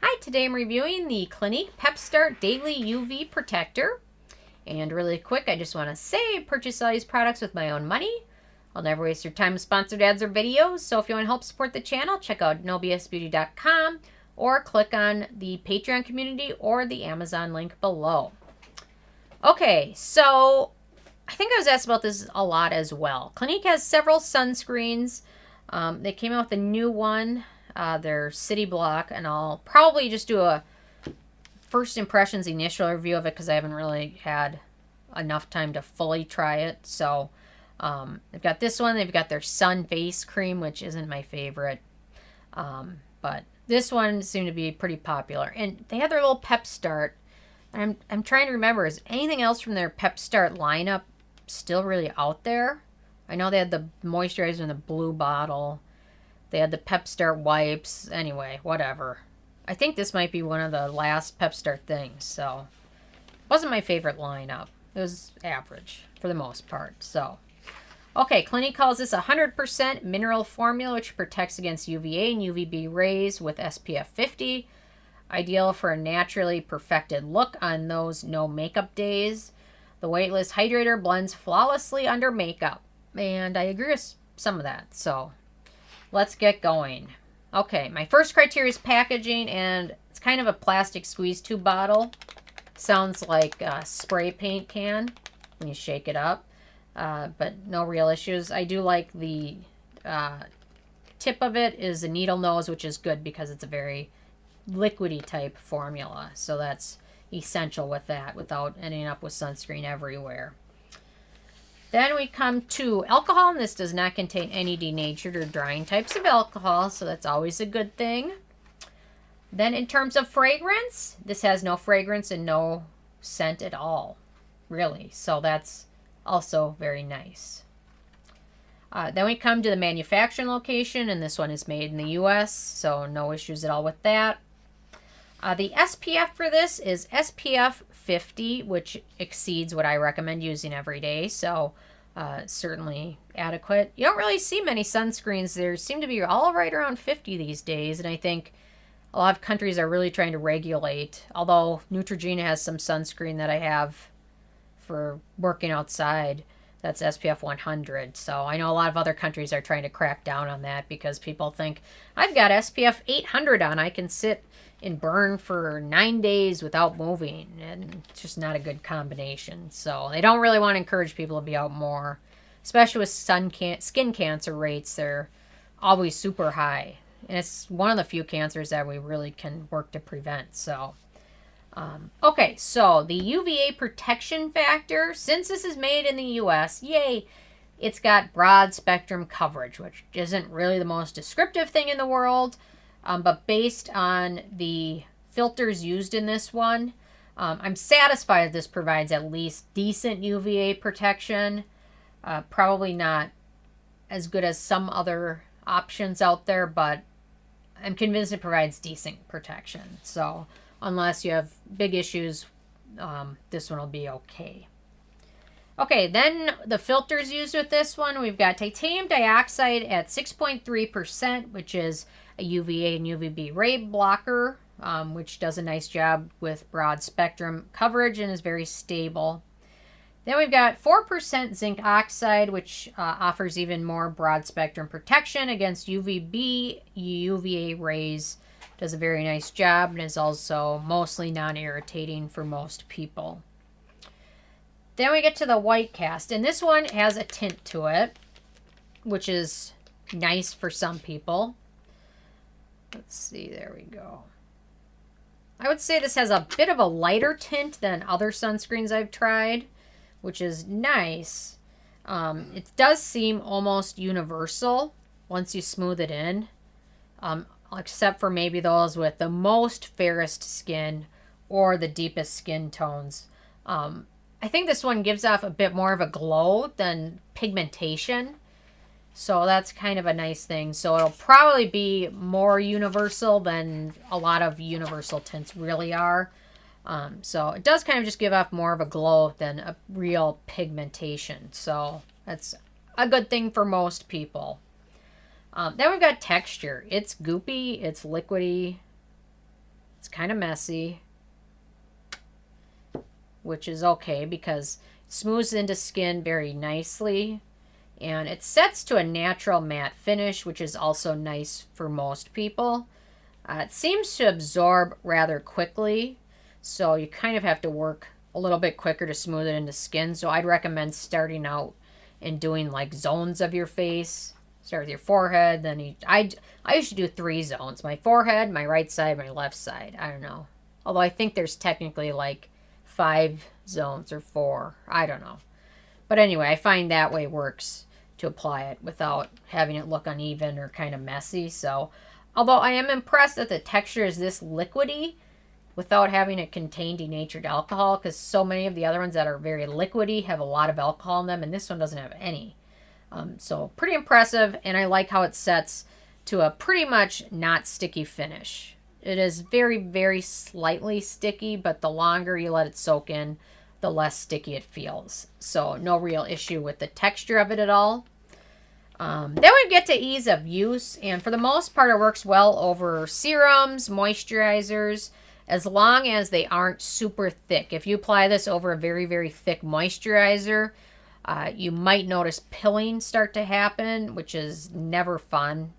Hi, today I'm reviewing the Clinique Pep-Start Daily UV Protector. And really quick, I just want to say I purchase all these products with my own money. I'll never waste your time with sponsored ads or videos, so if you want to help support the channel, check out nobsbeauty.com or click on the Patreon community or the Amazon link below. Okay, so I think I was asked about this a lot as well. Clinique has several sunscreens. They came out with a new one. Their City Block, and I'll probably just do a first impressions initial review of it because I haven't really had enough time to fully try it. So they've got this one. They've got their Sun Face Cream, which isn't my favorite, but this one seemed to be pretty popular. And they have their little Pep-Start. I'm trying to remember, is anything else from their Pep-Start lineup still really out there? I know they had the moisturizer in the blue bottle. They had the Pep-Start wipes. Anyway, whatever. I think this might be one of the last Pep-Start things, so it wasn't my favorite lineup. It was average for the most part. So, okay, Clinique calls this 100% mineral formula, which protects against UVA and UVB rays with SPF 50. Ideal for a naturally perfected look on those no makeup days. The weightless hydrator blends flawlessly under makeup. And I agree with some of that, so let's get going. Okay, my first criteria is packaging, and it's kind of a plastic squeeze tube bottle. Sounds like a spray paint can when you shake it up, but no real issues. I do like the tip of it is a needle nose, which is good because it's a very liquidy type formula. So that's essential with that without ending up with sunscreen everywhere. Then we come to alcohol, and this does not contain any denatured or drying types of alcohol, so that's always a good thing. Then in terms of fragrance, this has no fragrance and no scent at all, really. So that's also very nice. Then we come to the manufacturing location, and this one is made in the U.S., so no issues at all with that. The SPF for this is SPF 50, which exceeds what I recommend using every day, so certainly adequate. You don't really see many sunscreens. There seem to be all right around 50 these days, and I think a lot of countries are really trying to regulate, although Neutrogena has some sunscreen that I have for working outside that's SPF 100, so I know a lot of other countries are trying to crack down on that because people think, I've got SPF 800 on, I can sit and burn for 9 days without moving, and it's just not a good combination. So they don't really want to encourage people to be out more, especially with skin cancer rates. They're always super high, and it's one of the few cancers that we really can work to prevent. So okay, so the UVA protection factor, since this is made in the US, yay, it's got broad spectrum coverage, which isn't really the most descriptive thing in the world. But based on the filters used in this one, I'm satisfied this provides at least decent UVA protection. Probably not as good as some other options out there, but I'm convinced it provides decent protection. So unless you have big issues, this one will be okay. Okay, then the filters used with this one, we've got titanium dioxide at 6.3%, which is a UVA and UVB ray blocker, which does a nice job with broad spectrum coverage and is very stable. Then we've got 4% zinc oxide, which offers even more broad spectrum protection against UVB, UVA rays. Does a very nice job and is also mostly non-irritating for most people. Then we get to the white cast, and this one has a tint to it, which is nice for some people. Let's see, there we go. I would say this has a bit of a lighter tint than other sunscreens I've tried, which is nice. It does seem almost universal once you smooth it in, except for maybe those with the most fairest skin or the deepest skin tones. I think this one gives off a bit more of a glow than pigmentation. So that's kind of a nice thing. So it'll probably be more universal than a lot of universal tints really are. So it does kind of just give off more of a glow than a real pigmentation. So that's a good thing for most people. Then we've got texture. It's goopy. It's liquidy. It's kind of messy, which is okay because it smooths into skin very nicely. And it sets to a natural matte finish, which is also nice for most people. It seems to absorb rather quickly, so you kind of have to work a little bit quicker to smooth it into skin. So I'd recommend starting out and doing like zones of your face. Start with your forehead, then I usually do 3 zones. My forehead, my right side, my left side. I don't know. Although I think there's technically like 5 zones or 4. I don't know. But anyway, I find that way works to apply it without having it look uneven or kind of messy. So, although I am impressed that the texture is this liquidy without having it contain denatured alcohol, because so many of the other ones that are very liquidy have a lot of alcohol in them, and this one doesn't have any. So pretty impressive, and I like how it sets to a pretty much not sticky finish. It is very, very slightly sticky, but the longer you let it soak in, the less sticky it feels. So no real issue with the texture of it at all. Then we get to ease of use, and for the most part it works well over serums, moisturizers, as long as they aren't super thick. If you apply this over a very, very thick moisturizer, you might notice pilling start to happen, which is never fun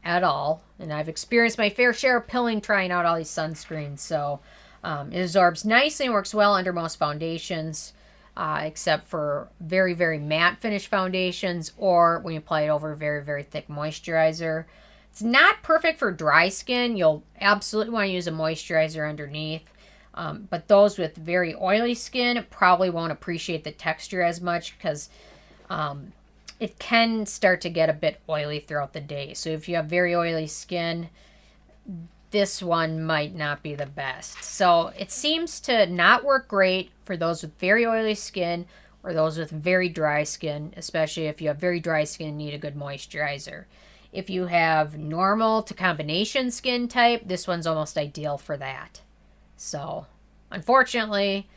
at all. And I've experienced my fair share of pilling trying out all these sunscreens. So it absorbs nicely and works well under most foundations, except for very, very matte finish foundations or when you apply it over a very, very thick moisturizer. It's not perfect for dry skin. You'll absolutely want to use a moisturizer underneath. But those with very oily skin probably won't appreciate the texture as much because it can start to get a bit oily throughout the day. So if you have very oily skin, this one might not be the best. So it seems to not work great for those with very oily skin or those with very dry skin, especially if you have very dry skin and need a good moisturizer. If you have normal to combination skin type, this one's almost ideal for that. So, unfortunately,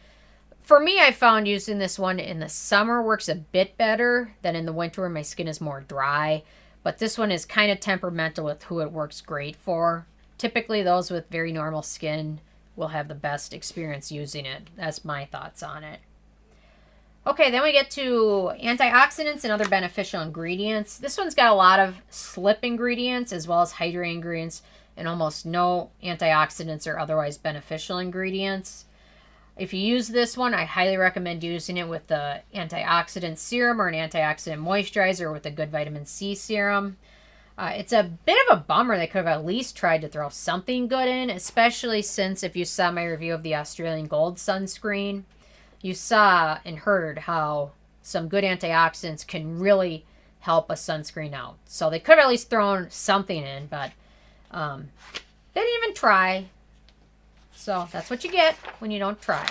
for me, I found using this one in the summer works a bit better than in the winter where my skin is more dry. But this one is kind of temperamental with who it works great for. Typically, those with very normal skin will have the best experience using it. That's my thoughts on it. Okay, then we get to antioxidants and other beneficial ingredients. This one's got a lot of slip ingredients as well as hydrating ingredients and almost no antioxidants or otherwise beneficial ingredients. If you use this one, I highly recommend using it with the antioxidant serum or an antioxidant moisturizer or with a good vitamin C serum. It's a bit of a bummer they could have at least tried to throw something good in, especially since if you saw my review of the Australian Gold sunscreen, you saw and heard how some good antioxidants can really help a sunscreen out. So they could have at least thrown something in, but they didn't even try. So that's what you get when you don't try.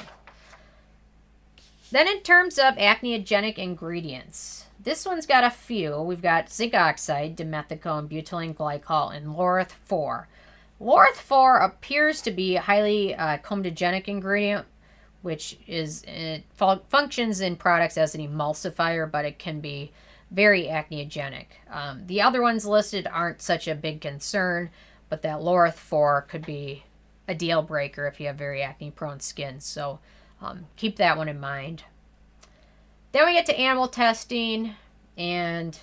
Then in terms of acneogenic ingredients, this one's got a few. We've got zinc oxide, dimethicone, butylene glycol, and laureth 4. Laureth 4 appears to be a highly comedogenic ingredient, which is it functions in products as an emulsifier, but it can be very acneogenic. The other ones listed aren't such a big concern, but that laureth 4 could be a deal breaker if you have very acne-prone skin. So keep that one in mind. Then we get to animal testing, and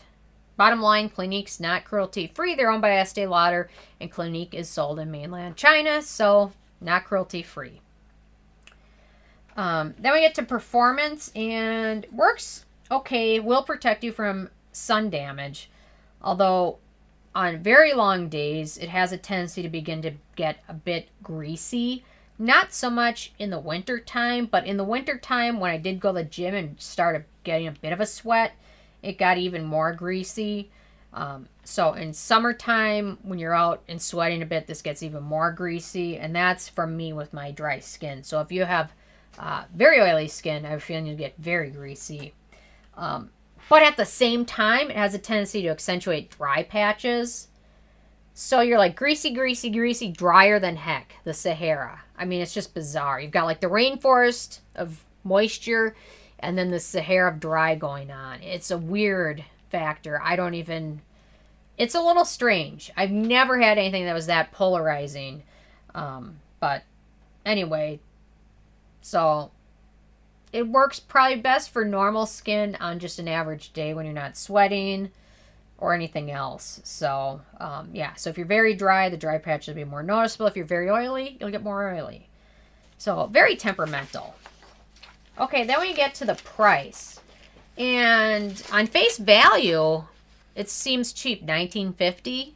bottom line, Clinique's not cruelty-free. They're owned by Estee Lauder, and Clinique is sold in mainland China, so not cruelty-free. Then we get to performance, and works okay, will protect you from sun damage, although on very long days, it has a tendency to begin to get a bit greasy. Not so much in the winter time, but in the winter time when I did go to the gym and started getting a bit of a sweat, it got even more greasy. So in summertime, when you're out and sweating a bit, this gets even more greasy, and that's for me with my dry skin. So if you have very oily skin, I have a feeling you get very greasy. But at the same time, it has a tendency to accentuate dry patches. So you're like greasy, greasy, greasy, drier than heck, the Sahara. I mean, it's just bizarre. You've got like the rainforest of moisture and then the Sahara of dry going on. It's a weird factor. It's a little strange. I've never had anything that was that polarizing. But anyway, so it works probably best for normal skin on just an average day when you're not sweating or anything else. So, yeah. So if you're very dry, the dry patch will be more noticeable. If you're very oily, you'll get more oily. So, very temperamental. Okay, then we get to the price. And on face value, it seems cheap, $19.50.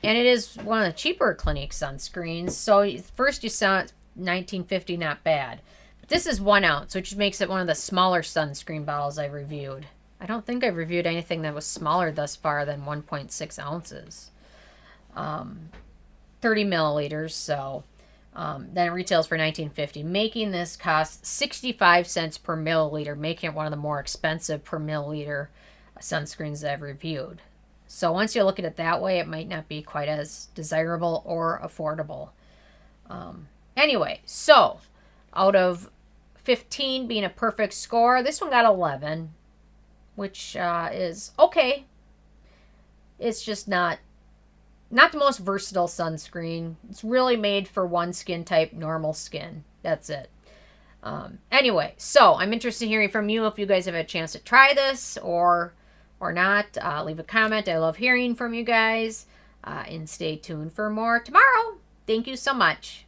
And it is one of the cheaper Clinique sunscreens. So, first you saw $19.50, not bad. But this is 1 ounce, which makes it one of the smaller sunscreen bottles I've reviewed. I don't think I've reviewed anything that was smaller thus far than 1.6 ounces. 30 milliliters, so then it retails for $19.50, making this cost 65 cents per milliliter, making it one of the more expensive per milliliter sunscreens that I've reviewed. So once you look at it that way, it might not be quite as desirable or affordable. Anyway, so out of 15 being a perfect score, this one got 11. Which is okay. It's just not the most versatile sunscreen. It's really made for one skin type, normal skin. That's it. Anyway, so I'm interested in hearing from you if you guys have had a chance to try this or not. Leave a comment. I love hearing from you guys. And stay tuned for more tomorrow. Thank you so much.